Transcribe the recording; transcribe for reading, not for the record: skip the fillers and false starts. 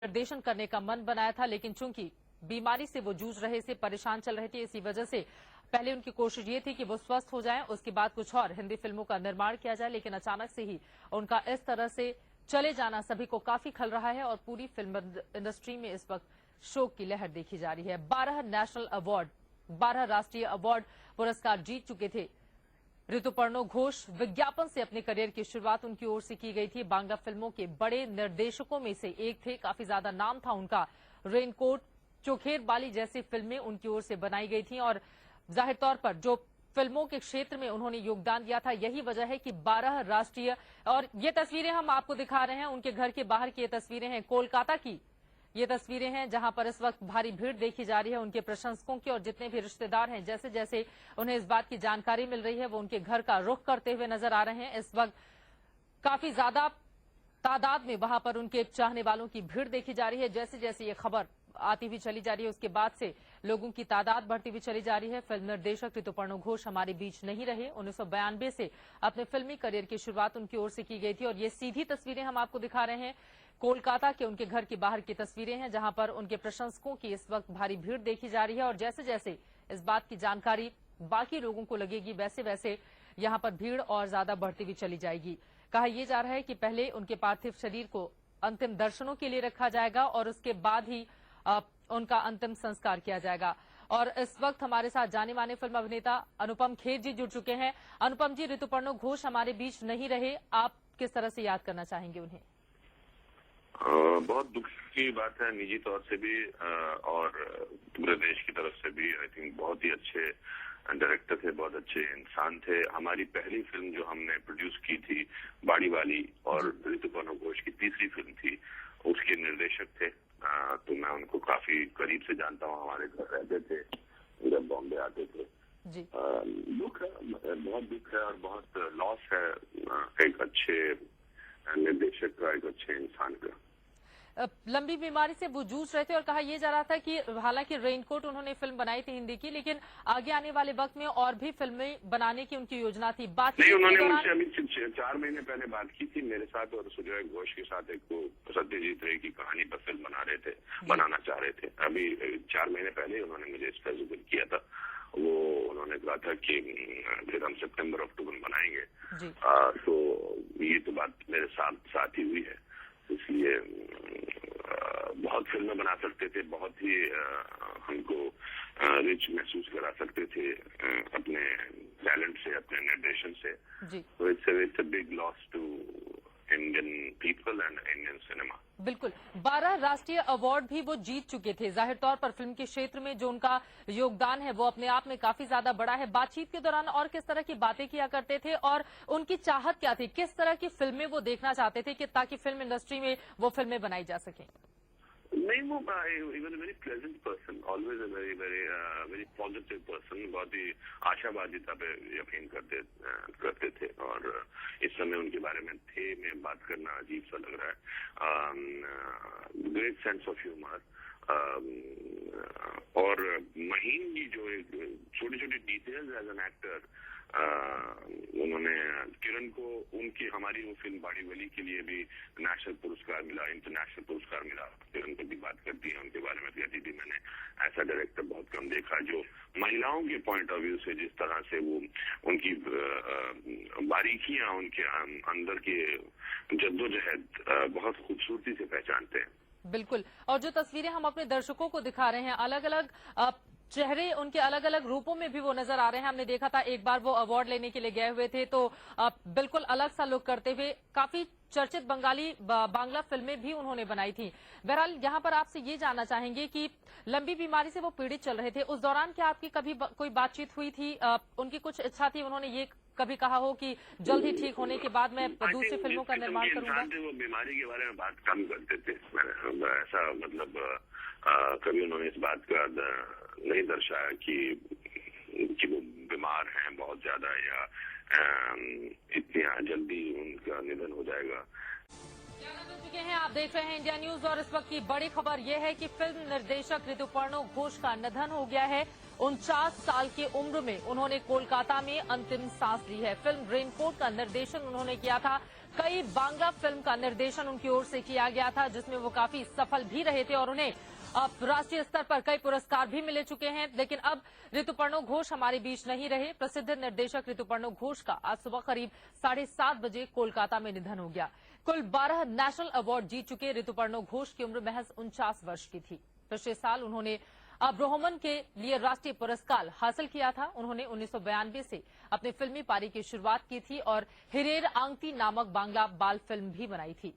निर्देशन करने का मन बनाया था, लेकिन चूंकि बीमारी से वो जूझ रहे थे, परेशान चल रहे थे, इसी वजह से पहले उनकी कोशिश ये थी कि वो स्वस्थ हो जाएं, उसके बाद कुछ और हिंदी फिल्मों का निर्माण किया जाए। लेकिन अचानक से ही उनका इस तरह से चले जाना सभी को काफी खल रहा है और पूरी फिल्म इंडस्ट्री में इस वक्त शोक की लहर देखी जा रही है। 12 नेशनल अवार्ड, 12 राष्ट्रीय अवार्ड पुरस्कार जीत चुके थे ऋतुपर्णो घोष। विज्ञापन से अपने करियर की शुरुआत उनकी ओर से की गई थी। बांग्ला फिल्मों के बड़े निर्देशकों में से एक थे, काफी ज्यादा नाम था उनका। रेनकोट, चोखेर बाली जैसी फिल्में उनकी ओर से बनाई गई थी और जाहिर तौर पर जो फिल्मों के क्षेत्र में उन्होंने योगदान दिया था, यही वजह है कि 12 राष्ट्रीय। और ये तस्वीरें हम आपको दिखा रहे हैं, उनके घर के बाहर की ये तस्वीरें हैं कोलकाता की। ये तस्वीरें हैं जहां पर इस वक्त भारी भीड़ देखी जा रही है उनके प्रशंसकों की, और जितने भी रिश्तेदार हैं, जैसे जैसे उन्हें इस बात की जानकारी मिल रही है, वो उनके घर का रुख करते हुए नजर आ रहे हैं। इस वक्त काफी ज्यादा तादाद में वहां पर उनके चाहने वालों की भीड़ देखी जा रही है। जैसे जैसे ये खबर आती हुई चली जा रही है, उसके बाद से लोगों की तादाद बढ़ती हुई चली जा रही है। फिल्म निर्देशक ऋतुपर्णो घोष हमारे बीच नहीं रहे। 1992 से अपने फिल्मी करियर की शुरुआत उनकी ओर से की गई थी और ये सीधी तस्वीरें हम आपको दिखा रहे हैं कोलकाता के उनके घर के बाहर की तस्वीरें हैं, जहां पर उनके प्रशंसकों की इस वक्त भारी भीड़ देखी जा रही है। और जैसे जैसे इस बात की जानकारी बाकी लोगों को लगेगी, वैसे वैसे यहां पर भीड़ और ज्यादा बढ़ती हुई चली जाएगी। कहा यह जा रहा है कि पहले उनके पार्थिव शरीर को अंतिम दर्शनों के लिए रखा जाएगा और उसके बाद ही उनका अंतिम संस्कार किया जाएगा। और इस वक्त हमारे साथ जाने माने फिल्म अभिनेता अनुपम खेर जी जुड़ चुके हैं। अनुपम जी, ऋतुपर्णो घोष हमारे बीच नहीं रहे, आप किस तरह से याद करना चाहेंगे उन्हें? बहुत दुख की बात है, निजी तौर से भी और पूरे देश की तरफ से भी। आई थिंक बहुत ही अच्छे डायरेक्टर थे, बहुत अच्छे इंसान थे। हमारी पहली फिल्म जो हमने प्रोड्यूस की थी बाड़ी वाली, और ऋतुपर्णो घोष की तीसरी फिल्म थी, उसके निर्देशक थे। तो मैं उनको काफी करीब से जानता हूँ, हमारे घर रहते थे जब बॉम्बे आते थे। दुख है, बहुत दुख है और बहुत लॉस है एक अच्छे निर्देशक का, एक अच्छे इंसान का। लंबी बीमारी से वो जूझ रहे थे और कहा यह जा रहा था कि हालांकि रेनकोट उन्होंने फिल्म बनाई थी हिंदी की, लेकिन आगे आने वाले वक्त में और भी फिल्में बनाने की उनकी योजना थी। बात नहीं, उन्होंने मुझसे अभी 4 महीने पहले बात की थी मेरे साथ और सुजय घोष के साथ। एक वो सत्यजीत रे की कहानी पर फिल्म बनाना चाह रहे थे। अभी 4 महीने पहले उन्होंने मुझे इसका जिक्र किया था। वो उन्होंने कहा था कि फिर हम सितंबर अक्टूबर में बनाएंगे। तो ये तो बात मेरे साथ ही हुई है, इसलिए बहुत फिल्में बना सकते थे, बहुत ही हमको रिच महसूस करा सकते थे अपने टैलेंट से, अपने निर्देशन से। तो it's a big loss to Indian people and Indian cinema. बिल्कुल, 12 राष्ट्रीय अवार्ड भी वो जीत चुके थे। जाहिर तौर पर फिल्म के क्षेत्र में जो उनका योगदान है वो अपने आप में काफी ज्यादा बड़ा है। बातचीत के दौरान और किस तरह की बातें किया करते थे और उनकी चाहत क्या थी, किस तरह की फिल्में वो देखना चाहते थे कि ताकि फिल्म इंडस्ट्री में वो फिल्में बनाई जा सकें? नहीं, वो he was a very pleasant person, always a very positive person. बहुत ही आशावादिता पे यकीन करते थे और इस समय उनके बारे में मैं बात करना अजीब सा लग रहा है। ग्रेट सेंस ऑफ ह्यूमर और महीन की जो छोटी छोटी डिटेल्स एज एन एक्टर। उन्होंने किरण को हमारी वो फिल्म बाड़ी वाली के लिए भी नेशनल पुरस्कार मिला, इंटरनेशनल पुरस्कार मिला। किरण को भी बात करती है उनके बारे में, कहती थी मैंने ऐसा डायरेक्टर बहुत कम देखा जो महिलाओं के पॉइंट ऑफ व्यू से जिस तरह से वो उनकी बारीकियां, उनके अंदर की जद्दोजहद बहुत खूबसूरती से पहचानते हैं। बिल्कुल, और जो तस्वीरें हम अपने दर्शकों को दिखा रहे हैं, अलग अलग चेहरे उनके अलग अलग रूपों में भी वो नजर आ रहे हैं। हमने देखा था एक बार वो अवार्ड लेने के लिए गए हुए थे तो बिल्कुल अलग सा लुक करते हुए काफी चर्चित बांग्ला फिल्में भी उन्होंने बनाई थी। बहरहाल यहाँ पर आपसे ये जानना चाहेंगे कि लंबी बीमारी से वो पीड़ित चल रहे थे, उस दौरान क्या आपकी कभी कोई बातचीत हुई थी? उनकी कुछ इच्छा थी, उन्होंने ये कभी कहा हो कि जल्द ही ठीक होने के बाद मैं दूसरी फिल्मों का निर्माण करूंगा? वो बीमारी के बारे में बात कम करते थे, ऐसा मतलब कभी उन्होंने इस बात का नहीं दर्शाया कि वो बीमार हैं बहुत ज्यादा या इतनी जल्दी उनका निधन हो जाएगा। बन चुके हैं, आप देख रहे हैं इंडिया न्यूज और इस वक्त की बड़ी खबर यह है कि फिल्म निर्देशक ऋतुपर्णो घोष का निधन हो गया है। 49 साल की उम्र में उन्होंने कोलकाता में अंतिम सांस ली है। फिल्म रेनकोट का निर्देशन उन्होंने किया था। कई बांग्ला फिल्म का निर्देशन उनकी ओर से किया गया था, जिसमें वो काफी सफल भी रहे थे और उन्हें अब राष्ट्रीय स्तर पर कई पुरस्कार भी मिले चुके हैं। लेकिन अब ऋतुपर्णो घोष हमारे बीच नहीं रहे। प्रसिद्ध निर्देशक ऋतुपर्णो घोष का आज सुबह करीब 7:30 बजे कोलकाता में निधन हो गया। कुल 12 नेशनल अवार्ड जीत चुके ऋतुपर्णो घोष की उम्र महज 49 वर्ष की थी। पिछले साल उन्होंने ब्रोहमन के लिए राष्ट्रीय पुरस्कार हासिल किया था। उन्होंने 1992 से अपनी फिल्मी पारी की शुरुआत की थी और हिरेर आंगती नामक बांग्ला बाल फिल्म भी बनाई थी।